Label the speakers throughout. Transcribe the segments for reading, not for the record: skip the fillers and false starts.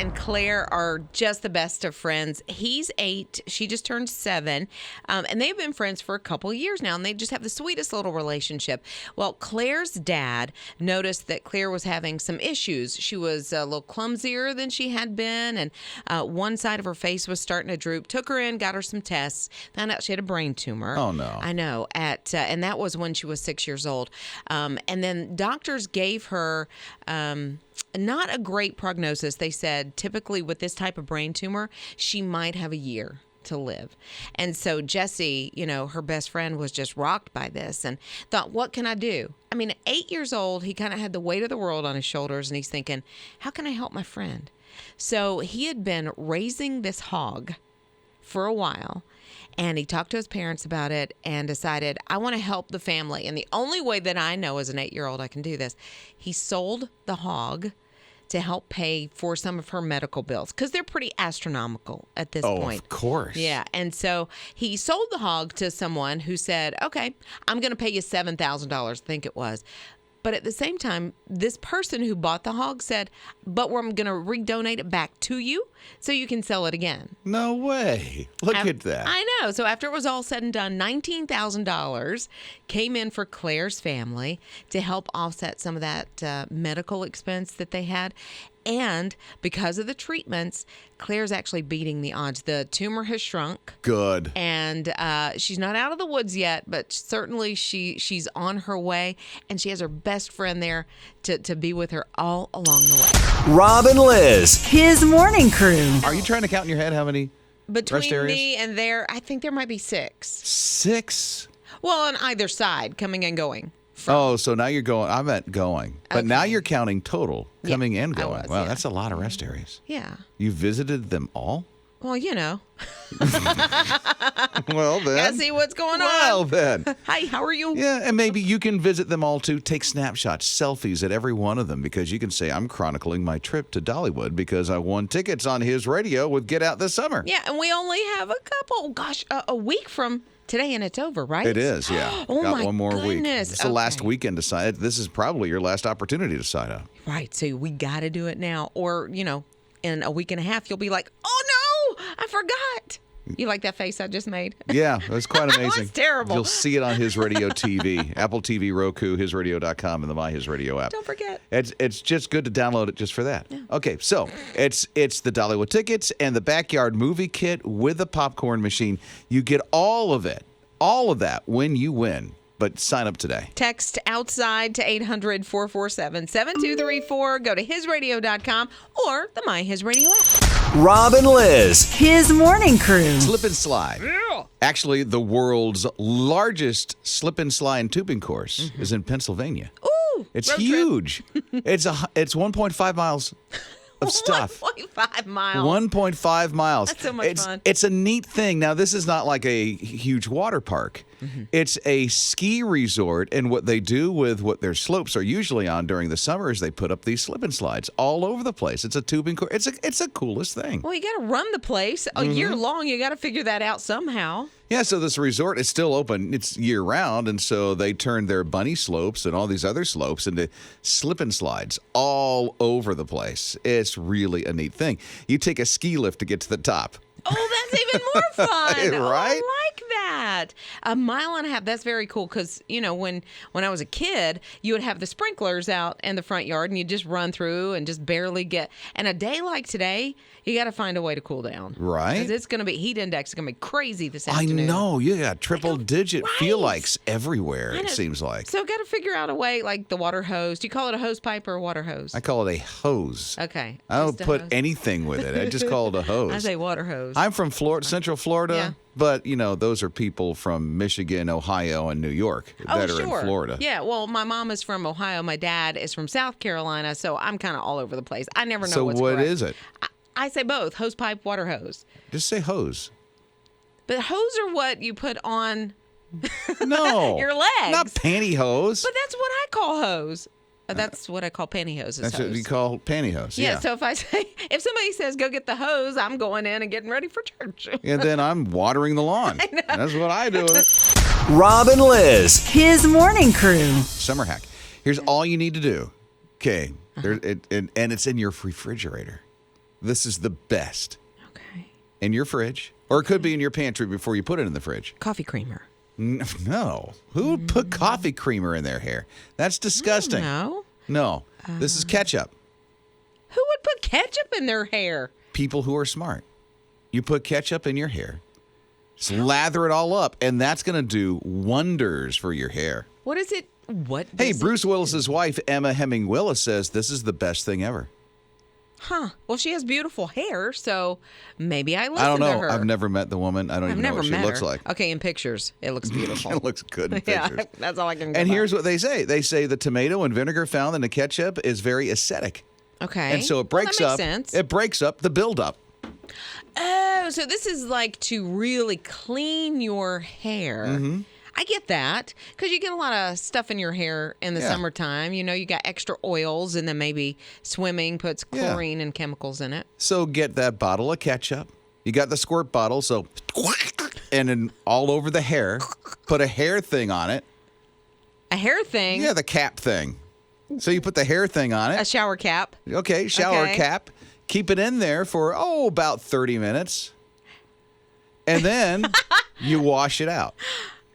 Speaker 1: and Claire are just the best of friends. He's 8. She just turned 7. And they've been friends for a couple of years now, and they just have the sweetest little relationship. Well, Claire's dad noticed that Claire was having some issues. She was a little clumsier than she had been, and one side of her face was starting to droop. Took her in, got her some tests, found out she had a brain tumor.
Speaker 2: Oh, no.
Speaker 1: I know. And that was when she was 6 years old. And then doctors gave her not a great prognosis. They said typically with this type of brain tumor, she might have a year to live. And so Jessie, her best friend, was just rocked by this and thought, what can I do? I mean, at 8 years old, he kind of had the weight of the world on his shoulders, and he's thinking, how can I help my friend? So he had been raising this hog for a while, and he talked to his parents about it and decided, I want to help the family. And the only way that I know as an 8-year-old I can do this, he sold the hog to help pay for some of her medical bills, because they're pretty astronomical at this point.
Speaker 2: Oh, of course.
Speaker 1: Yeah. And so he sold the hog to someone who said, okay, I'm going to pay you $7,000, I think it was. But at the same time, this person who bought the hog said, but I'm going to redonate it back to you so you can sell it again.
Speaker 2: No way. Look at that.
Speaker 1: I know. So after it was all said and done, $19,000 came in for Claire's family to help offset some of that medical expense that they had. And because of the treatments, Claire's actually beating the odds. The tumor has shrunk.
Speaker 2: Good.
Speaker 1: And she's not out of the woods yet, but certainly she's on her way. And she has her best friend there to be with her all along the way.
Speaker 3: Rob and Liz, his morning crew.
Speaker 2: Are you trying to count in your head how many rest
Speaker 1: Between
Speaker 2: areas?
Speaker 1: me and there, I think there might be 6.
Speaker 2: 6?
Speaker 1: Well, on either side, coming and going.
Speaker 2: Oh, so now you're going. I meant going. But now you're counting total, coming and
Speaker 1: I
Speaker 2: going.
Speaker 1: was,
Speaker 2: Wow,
Speaker 1: yeah.
Speaker 2: that's a lot of rest areas.
Speaker 1: Yeah.
Speaker 2: You visited them all?
Speaker 1: Well,
Speaker 2: Well, then.
Speaker 1: Gotta see what's going on.
Speaker 2: Well, then.
Speaker 1: Hi, how are you?
Speaker 2: Yeah, and maybe you can visit them all too. Take snapshots, selfies at every one of them, because you can say, I'm chronicling my trip to Dollywood because I won tickets on his radio with Get Out This Summer.
Speaker 1: Yeah, and we only have a couple, a week from today, and it's over, right?
Speaker 2: It is, yeah.
Speaker 1: Oh,
Speaker 2: Got
Speaker 1: my
Speaker 2: one more week.
Speaker 1: goodness.
Speaker 2: It's the last
Speaker 1: Okay.
Speaker 2: weekend to sign it. This is probably your last opportunity to sign up.
Speaker 1: Right, so we got to do it now. Or, in a week and a half, you'll be like, oh, no, I forgot. You like that face I just made?
Speaker 2: Yeah, it was quite amazing.
Speaker 1: It was terrible.
Speaker 2: You'll see it on His Radio TV, Apple TV, Roku, HisRadio.com, and the My His Radio app.
Speaker 1: Don't forget.
Speaker 2: It's just good to download it just for that. Yeah. Okay, so it's the Dollywood tickets and the backyard movie kit with the popcorn machine. You get all of that when you win. But sign up today.
Speaker 1: Text outside to 800-447-7234. Go to hisradio.com or the My His Radio app.
Speaker 3: Rob and Liz, his morning crew.
Speaker 2: Slip and slide. Yeah. Actually, the world's largest slip and slide tubing course is in Pennsylvania.
Speaker 1: Ooh,
Speaker 2: It's
Speaker 1: road
Speaker 2: huge. It's 1.5 miles of stuff.
Speaker 1: 1.5 miles.
Speaker 2: 1.5 miles.
Speaker 1: That's so much fun.
Speaker 2: It's a neat thing. Now, this is not like a huge water park. It's a ski resort, and what they do with what their slopes are usually on during the summer is they put up these slip and slides all over the place. It's a tubing course. It's the coolest thing.
Speaker 1: Well, you got to run the place a year long. You got to figure that out somehow.
Speaker 2: Yeah, so this resort is still open. It's year-round, and so they turned their bunny slopes and all these other slopes into slip and slides all over the place. It's really a neat thing. You take a ski lift to get to the top.
Speaker 1: Oh, that's even more fun.
Speaker 2: Right?
Speaker 1: Oh, I like that. 1.5 miles. That's very cool because, when I was a kid, you would have the sprinklers out in the front yard and you just run through and just barely get. And a day like today, you got to find a way to cool down.
Speaker 2: Right.
Speaker 1: Because it's going to be, heat index is going to be crazy this
Speaker 2: I
Speaker 1: afternoon.
Speaker 2: know. Yeah, triple-digit
Speaker 1: right.
Speaker 2: feel-likes everywhere,
Speaker 1: I know.
Speaker 2: it seems like.
Speaker 1: So got to figure out a way, like the water hose. Do you call it a hose pipe or a water hose?
Speaker 2: I call it a hose.
Speaker 1: Okay.
Speaker 2: I don't
Speaker 1: just a
Speaker 2: put
Speaker 1: hose.
Speaker 2: anything with it. I just call it a hose.
Speaker 1: I say water hose.
Speaker 2: I'm from Central Florida,
Speaker 1: Yeah.
Speaker 2: but, those are people from Michigan, Ohio, and New York that are in Florida.
Speaker 1: Yeah, well, my mom is from Ohio. My dad is from South Carolina, so I'm kind of all over the place. I never know
Speaker 2: So
Speaker 1: what's
Speaker 2: what
Speaker 1: correct.
Speaker 2: is it?
Speaker 1: I say both, hose pipe, water hose.
Speaker 2: Just say hose.
Speaker 1: But hose are what you put on
Speaker 2: No.
Speaker 1: your legs.
Speaker 2: Not pantyhose.
Speaker 1: But that's what I call hose. That's what I call pantyhose.
Speaker 2: That's
Speaker 1: hose.
Speaker 2: what you call pantyhose.
Speaker 1: Yeah, so if somebody says, go get the hose, I'm going in and getting ready for church.
Speaker 2: And then I'm watering the lawn. That's what I do with it.
Speaker 3: Rob and Liz, his morning crew.
Speaker 2: Summer hack. Here's all you need to do. Okay. And it's in your refrigerator. This is the best.
Speaker 1: Okay.
Speaker 2: In your fridge. Or it could be in your pantry before you put it in the fridge.
Speaker 1: Coffee creamer.
Speaker 2: No. Who would put coffee creamer in their hair? That's disgusting.
Speaker 1: No.
Speaker 2: No. This is ketchup.
Speaker 1: Who would put ketchup in their hair?
Speaker 2: People who are smart. You put ketchup in your hair, slather it all up, and that's going to do wonders for your hair.
Speaker 1: What is it? What?
Speaker 2: Hey,
Speaker 1: does
Speaker 2: Bruce
Speaker 1: it-
Speaker 2: Willis's wife, Emma Hemming Willis, says this is the best thing ever.
Speaker 1: Huh. Well, she has beautiful hair, so maybe I listen
Speaker 2: I don't
Speaker 1: to
Speaker 2: know.
Speaker 1: her.
Speaker 2: I've never met the woman. I don't
Speaker 1: I've
Speaker 2: even know
Speaker 1: never
Speaker 2: what
Speaker 1: met
Speaker 2: she looks
Speaker 1: her.
Speaker 2: like.
Speaker 1: Okay, in pictures, it looks beautiful.
Speaker 2: It looks good in
Speaker 1: Yeah,
Speaker 2: pictures.
Speaker 1: that's all I can go
Speaker 2: And
Speaker 1: by.
Speaker 2: here's what they say. They say the tomato and vinegar found in the ketchup is very acidic.
Speaker 1: Okay.
Speaker 2: And so it breaks
Speaker 1: that makes
Speaker 2: up.
Speaker 1: sense.
Speaker 2: It breaks up the buildup.
Speaker 1: Oh, so this is like to really clean your hair.
Speaker 2: Mm-hmm.
Speaker 1: I get that because you get a lot of stuff in your hair in the
Speaker 2: Yeah.
Speaker 1: summertime. You know, you got extra oils, and then maybe swimming puts
Speaker 2: Yeah.
Speaker 1: chlorine and chemicals in it.
Speaker 2: So get that bottle of ketchup. You got the squirt bottle, so and then all over the hair. Put a hair thing on it.
Speaker 1: A hair thing,
Speaker 2: Yeah, the cap thing. So you put the hair thing on
Speaker 1: a
Speaker 2: it.
Speaker 1: shower cap,
Speaker 2: Okay, shower
Speaker 1: Okay.
Speaker 2: cap. Keep it in there for, about 30 minutes. And then you wash it out.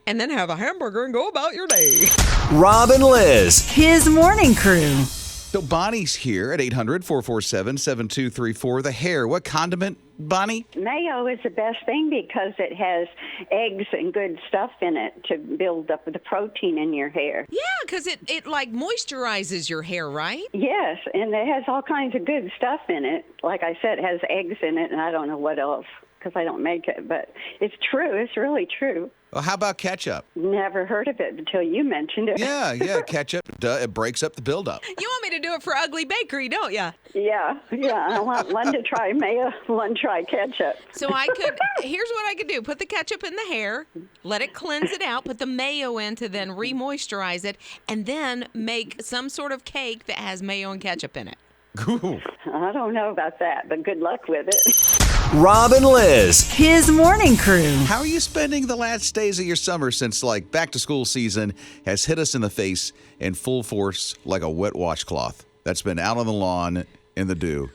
Speaker 1: and then have a hamburger and go about your day.
Speaker 3: Rob and Liz, his morning crew.
Speaker 2: So Bonnie's here at 800-447-7234. The hair. What condiment, Bonnie?
Speaker 4: Mayo is the best thing because it has eggs and good stuff in it to build up the protein in your hair.
Speaker 1: Yeah, because it like moisturizes your hair, right?
Speaker 4: Yes, and it has all kinds of good stuff in it. Like I said, it has eggs in it, and I don't know what else because I don't make it, but it's true. It's really true.
Speaker 2: Well, how about ketchup?
Speaker 4: Never heard of it until you mentioned it.
Speaker 2: Yeah, ketchup. It breaks up the buildup.
Speaker 1: You want me to do it for Ugly Bakery, don't you?
Speaker 4: Yeah. I want one to try mayo, one try ketchup.
Speaker 1: So here's what I could do. Put the ketchup in the hair, let it cleanse it out, put the mayo in to then re-moisturize it, and then make some sort of cake that has mayo and ketchup in it.
Speaker 2: Ooh.
Speaker 4: I don't know about that, but good luck with it.
Speaker 3: Rob and Liz, his morning crew.
Speaker 2: How are you spending the last days of your summer since, back to school season has hit us in the face in full force like a wet washcloth that's been out on the lawn in the dew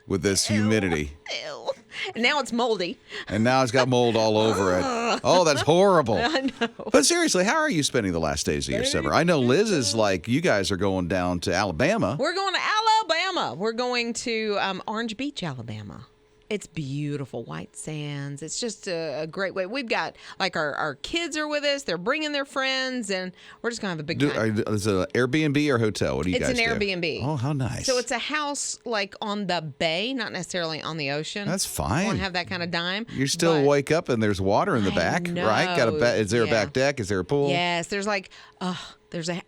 Speaker 2: with this humidity?
Speaker 1: Ew. And now it's moldy.
Speaker 2: And now it's got mold all over it. Oh, that's horrible.
Speaker 1: I know.
Speaker 2: But seriously, how are you spending the last days of your summer? I know Liz is you guys are going down to Alabama.
Speaker 1: We're going to Alabama. We're going to Orange Beach, Alabama. It's beautiful, white sands. It's just a great way. We've got our kids are with us. They're bringing their friends, and we're just gonna have a big time.
Speaker 2: Is it an Airbnb or hotel? What do you
Speaker 1: It's
Speaker 2: guys
Speaker 1: an
Speaker 2: do?
Speaker 1: Airbnb.
Speaker 2: Oh, how nice.
Speaker 1: So it's a house on the bay, not necessarily on the ocean.
Speaker 2: That's fine.
Speaker 1: Won't have that kind of dime.
Speaker 2: You still
Speaker 1: but-
Speaker 2: wake up and there's water in the
Speaker 1: I
Speaker 2: back,
Speaker 1: know.
Speaker 2: right? Is there a
Speaker 1: Yeah.
Speaker 2: back deck? Is there a pool?
Speaker 1: Yes, there's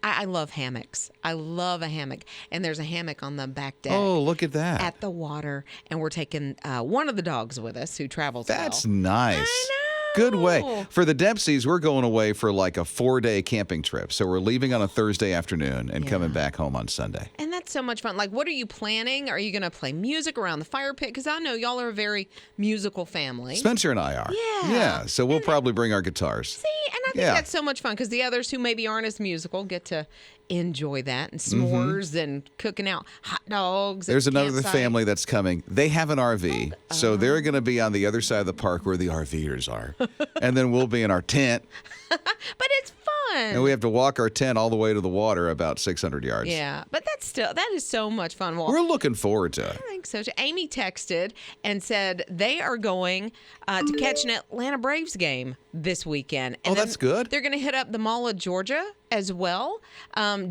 Speaker 1: I love hammocks. I love a hammock, and there's a hammock on the back deck.
Speaker 2: Oh, look at that.
Speaker 1: At the water, and we're taking one of the dogs with us who travels.
Speaker 2: That's
Speaker 1: well.
Speaker 2: nice.
Speaker 1: I know.
Speaker 2: Good way. For the Dempseys, we're going away for a 4-day camping trip. So we're leaving on a Thursday afternoon and coming back home on Sunday.
Speaker 1: And that's so much fun. What are you planning? Are you going to play music around the fire pit? Because I know y'all are a very musical family.
Speaker 2: Spencer and I are.
Speaker 1: Yeah.
Speaker 2: Yeah. So we'll probably bring our guitars.
Speaker 1: See, and I think that's so much fun because the others who maybe aren't as musical get to enjoy that and s'mores and cooking out hot dogs.
Speaker 2: There's
Speaker 1: at
Speaker 2: another
Speaker 1: campsite.
Speaker 2: family that's coming. They have an RV. So they're going to be on the other side of the park where the RVers are. And then we'll be in our tent.
Speaker 1: But it's fun.
Speaker 2: And we have to walk our tent all the way to the water about 600 yards.
Speaker 1: Yeah, but that is so much fun. Well,
Speaker 2: We're looking forward to it.
Speaker 1: I think so. Amy texted and said they are going to catch an Atlanta Braves game this weekend. And
Speaker 2: Oh, that's good.
Speaker 1: They're going to hit up the Mall of Georgia as well.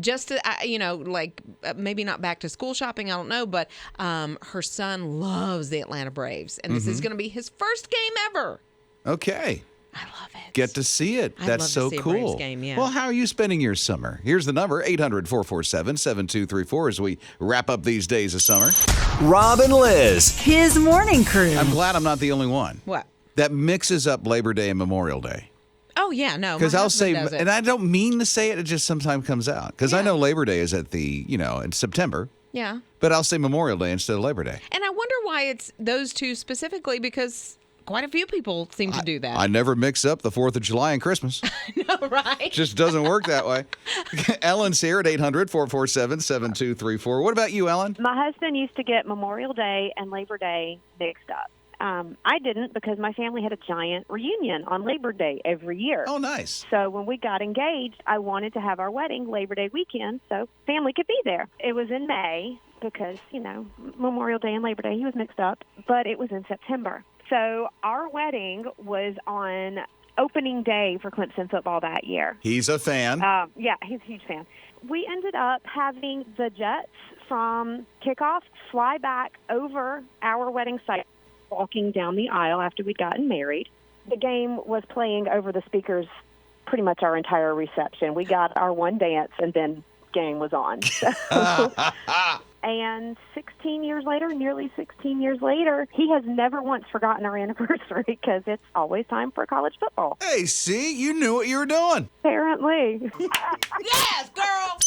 Speaker 1: Just to, maybe not back to school shopping. I don't know, but her son loves the Atlanta Braves, and this is going to be his first game ever.
Speaker 2: Okay.
Speaker 1: I love it.
Speaker 2: Get to see it.
Speaker 1: I'd
Speaker 2: That's
Speaker 1: love to
Speaker 2: so
Speaker 1: see a
Speaker 2: cool.
Speaker 1: Braves game, yeah.
Speaker 2: Well, how are you spending your summer? Here's the number, 800-447-7234 as we wrap up these days of summer.
Speaker 3: Rob and Liz, his morning crew.
Speaker 2: I'm glad I'm not the only one.
Speaker 1: What?
Speaker 2: That mixes up Labor Day and Memorial Day.
Speaker 1: Oh yeah, no.
Speaker 2: Because
Speaker 1: my
Speaker 2: I'll
Speaker 1: husband
Speaker 2: say,
Speaker 1: does it.
Speaker 2: and I don't mean to say it, it just sometimes comes out. Because I
Speaker 1: Yeah.
Speaker 2: know Labor Day is at in September,
Speaker 1: Yeah.
Speaker 2: but I'll say Memorial Day instead of Labor Day.
Speaker 1: And I wonder why it's those two specifically because quite a few people seem to do that.
Speaker 2: I never mix up the 4th of July and Christmas.
Speaker 1: know, right?
Speaker 2: Just doesn't work that way. Ellen's here at 800-447-7234. What about you, Ellen?
Speaker 5: My husband used to get Memorial Day and Labor Day mixed up. I didn't because my family had a giant reunion on Labor Day every year.
Speaker 2: Oh, nice.
Speaker 5: So when we got engaged, I wanted to have our wedding Labor Day weekend so family could be there. It was in May because, Memorial Day and Labor Day, he was mixed up, but it was in September. So our wedding was on opening day for Clemson football that year.
Speaker 2: He's a fan.
Speaker 5: Yeah, he's a huge fan. We ended up having the jets from kickoff fly back over our wedding site, walking down the aisle after we'd gotten married. The game was playing over the speakers pretty much our entire reception. We got our one dance, and then game was on. And 16 years later, nearly 16 years later, he has never once forgotten our anniversary because it's always time for college football.
Speaker 2: Hey, see? You knew what you were doing.
Speaker 5: Apparently.
Speaker 1: Yes, girl!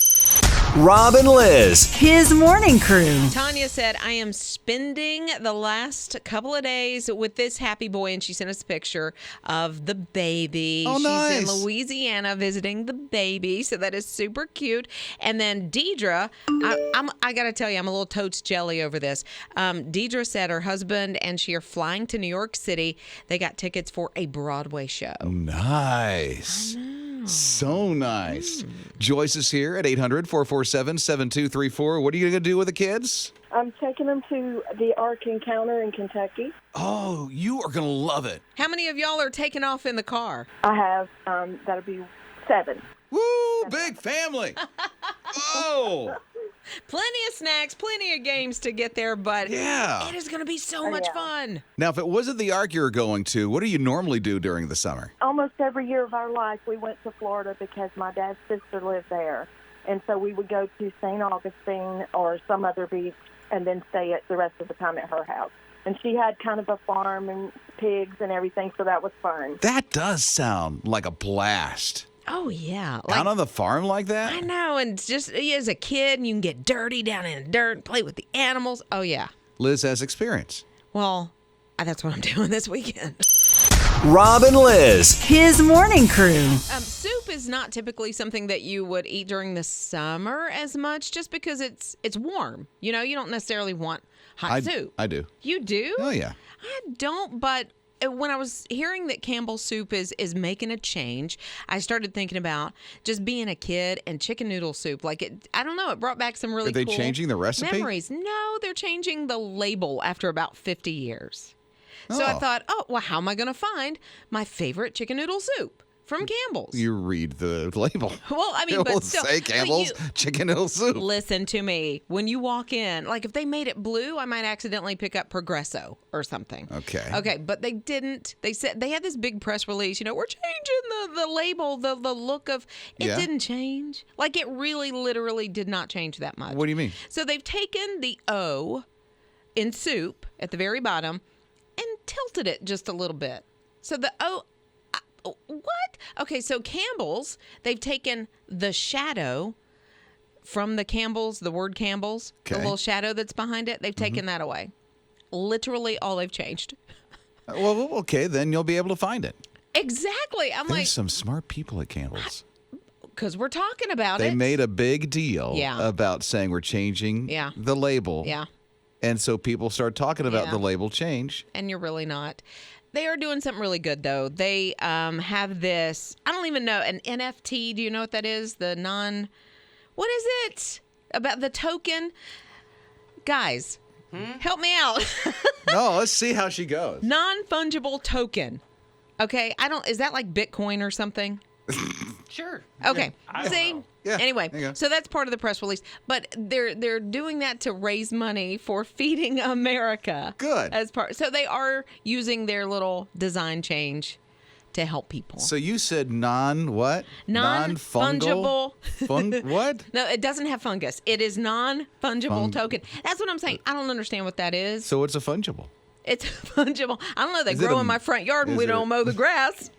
Speaker 3: Rob and Liz, his morning crew.
Speaker 1: Tanya said, I am spending the last couple of days with this happy boy, and she sent us a picture of the baby.
Speaker 2: Oh, nice.
Speaker 1: She's in Louisiana visiting the baby, so that is super cute. And then Deidre, I got to tell you, I'm a little totes jelly over this. Deidre said her husband and she are flying to New York City. They got tickets for a Broadway show.
Speaker 2: Nice. So nice. Joyce is here at 800-447-7234. What are you going to do with the kids?
Speaker 6: I'm taking them to the Ark Encounter in Kentucky.
Speaker 2: Oh, you are going to love it.
Speaker 1: How many of y'all are taking off in the car?
Speaker 6: I have, that'll be 7.
Speaker 2: Woo, big family. Oh.
Speaker 1: Plenty of snacks, plenty of games to get there, but
Speaker 2: Yeah.
Speaker 1: it is going to be so much fun.
Speaker 2: Now, if it wasn't the Ark you were going to, what do you normally do during the summer?
Speaker 6: Almost every year of our life, we went to Florida because my dad's sister lived there. And so we would go to St. Augustine or some other beach and then stay at the rest of the time at her house. And she had kind of a farm and pigs and everything, so that was fun.
Speaker 2: That does sound like a blast.
Speaker 1: Oh, yeah.
Speaker 2: Out on the farm like that?
Speaker 1: I know, and just as a kid, you can get dirty down in the dirt and play with the animals. Oh, yeah.
Speaker 2: Liz has experience.
Speaker 1: Well, that's what I'm doing this weekend.
Speaker 3: Rob and Liz, his morning crew.
Speaker 1: Soup is not typically something that you would eat during the summer as much just because it's warm. You don't necessarily want hot soup.
Speaker 2: I do.
Speaker 1: You do?
Speaker 2: Oh, yeah.
Speaker 1: I don't, but when I was hearing that Campbell's soup is making a change, I started thinking about just being a kid and chicken noodle soup. I don't know, it brought back some really
Speaker 2: Are they
Speaker 1: cool
Speaker 2: changing the recipe?
Speaker 1: memories. No, they're changing the label after about 50 years. So I thought, how am I going to find my favorite chicken noodle soup from Campbell's?
Speaker 2: You read the label.
Speaker 1: Well, I mean,
Speaker 2: It
Speaker 1: but
Speaker 2: will
Speaker 1: still,
Speaker 2: say Campbell's chicken noodle soup.
Speaker 1: Listen to me. When you walk in, if they made it blue, I might accidentally pick up Progresso or something.
Speaker 2: Okay,
Speaker 1: but they didn't. They said they had this big press release. We're changing the label, the look of it.
Speaker 2: Yeah.
Speaker 1: Didn't change. It really, literally did not change that much.
Speaker 2: What do you mean?
Speaker 1: So they've taken the O in soup at the very bottom and tilted it just a little bit. So the O. What? Okay, so Campbell's, they've taken the shadow from the Campbell's, the word Campbell's, the little shadow that's behind it. They've taken that away. Literally all they've changed.
Speaker 2: Well, okay, then you'll be able to find it.
Speaker 1: Exactly.
Speaker 2: There's some smart people at Campbell's.
Speaker 1: Because we're talking about
Speaker 2: They
Speaker 1: it.
Speaker 2: made a big deal about saying we're changing the label.
Speaker 1: Yeah.
Speaker 2: And so people start talking about the label change.
Speaker 1: And you're really not. They are doing something really good, though. They have this, I don't even know, an NFT. Do you know what that is? What is it? About the token? Guys, help me out.
Speaker 2: No, let's see how she goes.
Speaker 1: Non-fungible token. Okay, is that like Bitcoin or something?
Speaker 7: Sure.
Speaker 1: Okay.
Speaker 7: I
Speaker 1: See?
Speaker 7: don't know.
Speaker 2: Yeah,
Speaker 1: Anyway,
Speaker 2: there you go.
Speaker 1: so that's part of the press release. But they're doing that to raise money for Feeding America.
Speaker 2: Good.
Speaker 1: So they are using their little design change to help people.
Speaker 2: So you said what?
Speaker 1: Non-fungible.
Speaker 2: What?
Speaker 1: No, it doesn't have fungus. It is non-fungible token. That's what I'm saying. I don't understand what that is.
Speaker 2: So it's a fungible.
Speaker 1: It's fungible. I don't know. They
Speaker 2: Is it
Speaker 1: grow
Speaker 2: a-
Speaker 1: in my front yard and
Speaker 2: is
Speaker 1: we
Speaker 2: it a-
Speaker 1: don't mow the grass.